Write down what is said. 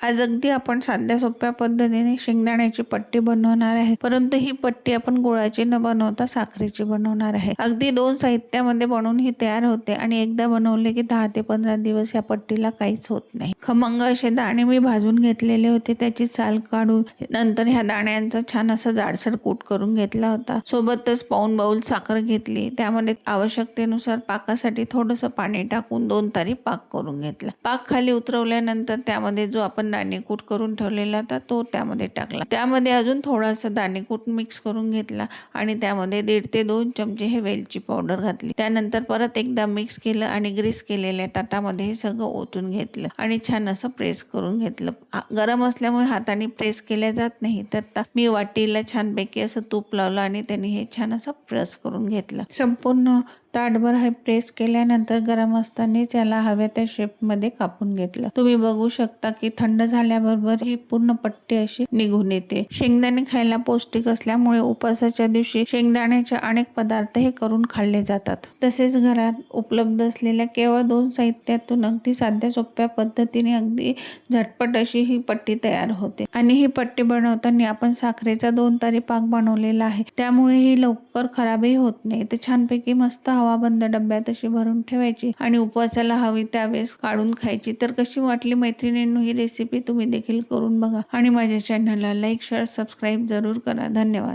आज अगदी आपण साध्या सोप्या पद्धतीने शेंगदाण्याची पट्टी बनवणार आहे, परंतु ही पट्टी आपण गुळाची न बनवता साखरेची बनवणार आहे। अगदी 2 साहित्यामध्ये बनवून ही तयार होते आणि एकदा बनवले की 10 ते 15 दिवस या पट्टीला काहीच होत नाही। खमंग असे दाणे मी भाजून घेतलेले होते, त्याची साल काढून नंतर ह्या दाण्यांचा छान असा जाडसर कूट करून घेतला होता। सोबतच पाऊण बाउल साखर घेतली, त्यामध्ये आवश्यकतेनुसार पाकासाठी थोडंसं पाणी टाकून 2 तारी पाक करून घेतला। पाक खाली उतरवल्यानंतर त्यामध्ये जो आपण दाणेकूट करून ठेवलेला होता तो त्यामध्ये टाकला। त्यामध्ये अजून थोडासा दाणेकूट मिक्स करून घेतला आणि त्यामध्ये 1.5 ते 2 चमचे हे वेलची पावडर घातली। त्यानंतर परत एकदा मिक्स केलं आणि ग्रीस केलेल्या ताटामध्ये हे सगळं ओतून घेतलं आणि छान असं प्रेस करून घेतलं। गरम असल्यामुळे हाताने प्रेस केल्या जात नाही, तर मी वाटीला छानपैकी असं तूप लावलं आणि त्यांनी हे छान असं प्रेस करून घेतलं। संपूर्ण ताटभर हे प्रेस केल्यानंतर गरम असतानाच याला हव्या त्या शेपमध्ये कापून घेतलं। तुम्ही बघू शकता की थंड झाल्याबरोबर ही पूर्ण पट्टी अशी निघून येते। शेंगदाणे खायला पौष्टिक असल्यामुळे उपवासाच्या दिवशी शेंगदाण्याचे अनेक पदार्थ हे करून खाल्ले जातात। तसेच घरात उपलब्ध असलेल्या केवळ 2 साहित्यातून अगदी साध्या सोप्या पद्धतीने अगदी झटपट अशी ही पट्टी तयार होते। आणि ही पट्टी बनवताना आपण साखरेचा 2 तारी पाक बनवलेला आहे, त्यामुळे ही लवकर खराबही होत नाही। तर छानपैकी मस्त हवाबंद डब्यात अशी भरून ठेवायची आणि उपवासाला हवी त्यावेळेस काढून खायची। तर कशी वाटली मैत्रिणींनो ही रेसिपी, तुम्ही देखील करून बघा आणि माझ्या चॅनलला लाईक, शेअर, सबस्क्राईब जरूर करा। धन्यवाद।